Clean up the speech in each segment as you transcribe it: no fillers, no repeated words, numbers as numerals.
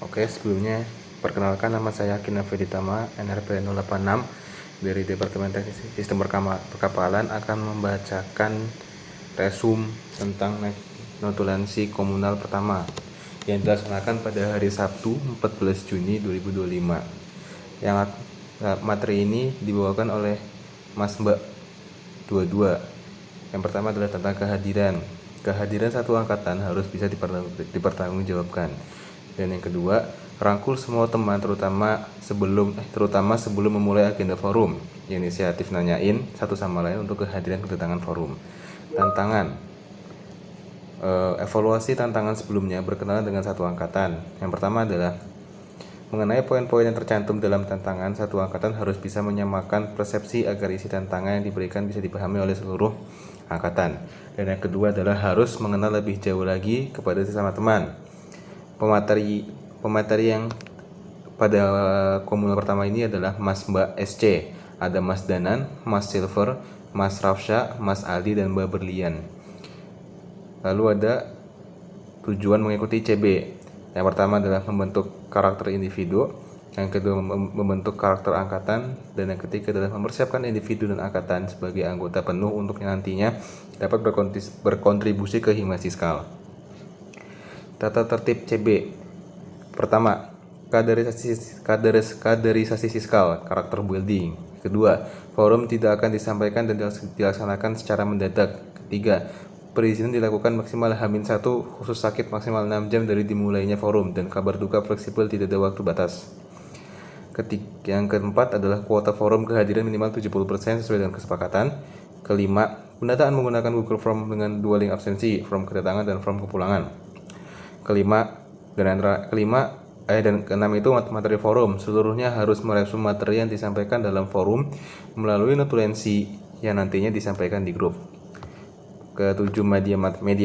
Oke, sebelumnya perkenalkan, nama saya Kina Feditama, NRP 086 dari Departemen Teknik Sistem Perkapalan, akan membacakan resum tentang notulensi komunal pertama yang dilaksanakan pada hari Sabtu 14 Juni 2025. Yang materi ini dibawakan oleh Mas Mbak 22. Yang pertama adalah tentang kehadiran. Kehadiran satu angkatan harus bisa dipertanggungjawabkan. Dan yang kedua, rangkul semua teman terutama sebelum memulai agenda forum. Inisiatif nanyain satu sama lain untuk kehadiran kedatangan forum. Tantangan. Evaluasi tantangan sebelumnya berkenalan dengan satu angkatan. Yang pertama adalah mengenai poin-poin yang tercantum dalam tantangan, satu angkatan harus bisa menyamakan persepsi agar isi tantangan yang diberikan bisa dipahami oleh seluruh angkatan. Dan yang kedua adalah harus mengenal lebih jauh lagi kepada sesama teman. Pemateri yang pada komunal pertama ini adalah Mas Mbak SC, ada Mas Danan, Mas Silver, Mas Rafsha, Mas Aldi, dan Mbak Berlian. Lalu ada tujuan mengikuti CB. Yang pertama adalah membentuk karakter individu, yang kedua membentuk karakter angkatan, dan yang ketiga adalah mempersiapkan individu dan angkatan sebagai anggota penuh untuk nantinya dapat berkontribusi ke Hima Siskal. Tata tertib CB. Pertama, kaderisasi Siskal, karakter building. Kedua, forum tidak akan disampaikan dan dilaksanakan secara mendadak. Ketiga, perizinan dilakukan maksimal H-1, khusus sakit maksimal 6 jam dari dimulainya forum, dan kabar duka fleksibel, tidak ada waktu batas. Yang keempat adalah kuota forum kehadiran minimal 70% sesuai dengan kesepakatan. Kelima, pendataan menggunakan Google Form dengan dua link absensi, form kedatangan dan form kepulangan. Dan keenam itu materi forum. Seluruhnya harus meresum materi yang disampaikan dalam forum melalui notulensi yang nantinya disampaikan di grup. Ketujuh, media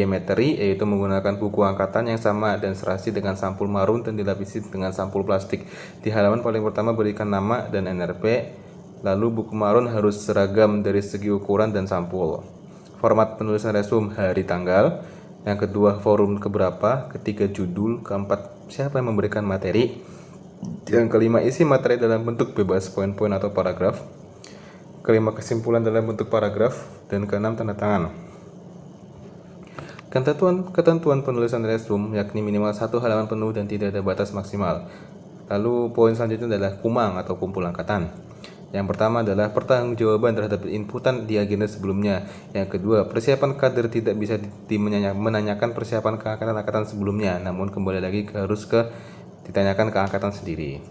materi, yaitu menggunakan buku angkatan yang sama dan serasi dengan sampul marun dan dilapisi dengan sampul plastik. Di halaman paling pertama berikan nama dan NRP, lalu buku marun harus seragam dari segi ukuran dan sampul. Format penulisan resum, hari tanggal. Yang kedua, forum keberapa. Ketiga, judul. Keempat, siapa yang memberikan materi. Yang kelima, isi materi dalam bentuk bebas, poin-poin atau paragraf. Kelima, kesimpulan dalam bentuk paragraf. Dan keenam, tanda tangan. Ketentuan penulisan resum yakni minimal 1 halaman penuh dan tidak ada batas maksimal. Lalu poin selanjutnya adalah kumang atau kumpul angkatan. Yang pertama adalah pertanggungjawaban terhadap inputan di agenda sebelumnya. Yang kedua, persiapan kader tidak bisa menanyakan persiapan ke angkatan sebelumnya, namun kembali lagi harus ditanyakan ke angkatan sendiri.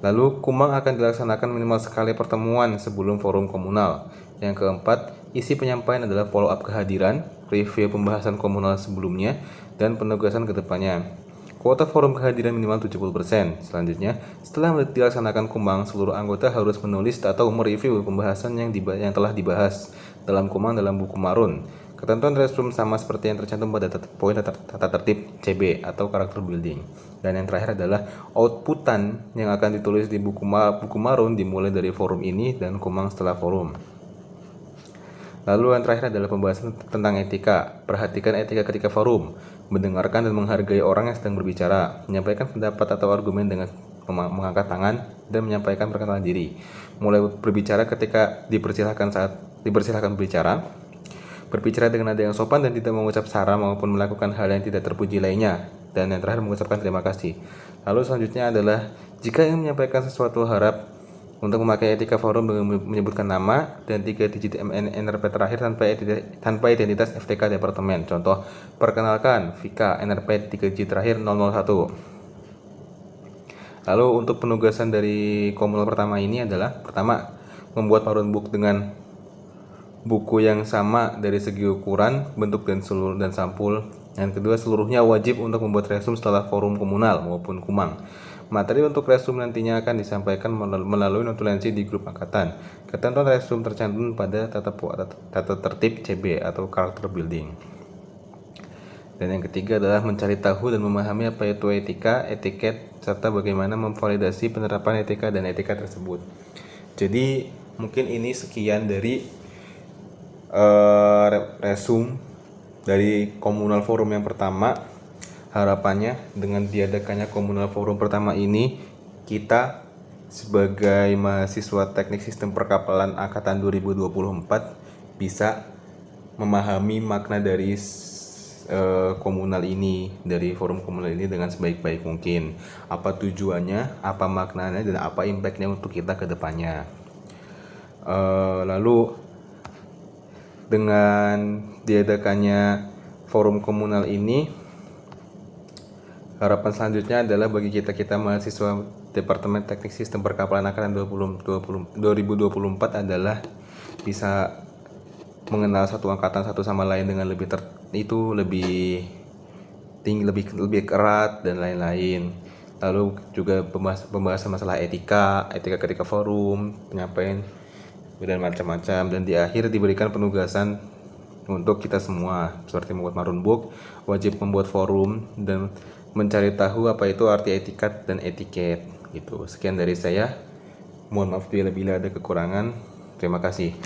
Lalu kumang akan dilaksanakan minimal sekali pertemuan sebelum forum komunal. Yang keempat, isi penyampaian adalah follow up kehadiran, review pembahasan komunal sebelumnya, dan penugasan ke depannya. Kuota forum kehadiran minimal 70%. Selanjutnya, setelah dilaksanakan kumang, seluruh anggota harus menulis atau mereview pembahasan yang telah dibahas dalam kumang dalam buku marun. Ketentuan resum sama seperti yang tercantum pada poin tata tertib CB atau karakter building. Dan yang terakhir adalah outputan yang akan ditulis di buku marun dimulai dari forum ini dan kumang setelah forum. Lalu yang terakhir adalah pembahasan tentang etika. Perhatikan etika ketika forum, mendengarkan dan menghargai orang yang sedang berbicara, menyampaikan pendapat atau argumen dengan mengangkat tangan, dan menyampaikan perkenalan diri. Mulai berbicara ketika dipersilahkan berbicara dengan nada yang sopan dan tidak mengucap sara maupun melakukan hal yang tidak terpuji lainnya. Dan yang terakhir, mengucapkan terima kasih. Lalu selanjutnya adalah jika ingin menyampaikan sesuatu, harap untuk memakai etika forum dengan menyebutkan nama dan 3 digit NRP terakhir tanpa identitas FTK departemen. Contoh, perkenalkan Vika, NRP 3 digit terakhir 001. Lalu untuk penugasan dari komunal pertama ini adalah, pertama, membuat marun book dengan buku yang sama dari segi ukuran, bentuk, dan sampul. Yang kedua, seluruhnya wajib untuk membuat resum setelah forum komunal maupun kumang. Materi untuk resum nantinya akan disampaikan melalui notulensi di grup angkatan. Ketentuan resum tercantum pada tata tertib CB atau karakter building. Dan yang ketiga adalah mencari tahu dan memahami apa itu etika, etiket, serta bagaimana memvalidasi penerapan etika dan etika tersebut. Jadi mungkin ini sekian dari resum dari komunal forum yang pertama. harapannya dengan diadakannya komunal forum pertama ini, kita sebagai mahasiswa Teknik Sistem Perkapalan angkatan 2024 bisa memahami makna dari komunal ini, dari forum komunal ini dengan sebaik-baik mungkin. Apa tujuannya, apa maknanya, dan apa impactnya untuk kita ke depannya. Lalu dengan diadakannya forum komunal ini, harapan selanjutnya adalah bagi kita mahasiswa Departemen Teknik Sistem Perkapalan angkatan 2024 adalah bisa mengenal satu angkatan satu sama lain dengan lebih tinggi, lebih erat dan lain-lain. Lalu juga pembahasan masalah etika ketika forum, penyampaian dan macam-macam, dan di akhir diberikan penugasan untuk kita semua seperti membuat marunbook, wajib membuat forum, dan mencari tahu apa itu arti etikat dan etiket gitu. Sekian dari saya. Mohon maaf bila ada kekurangan. Terima kasih.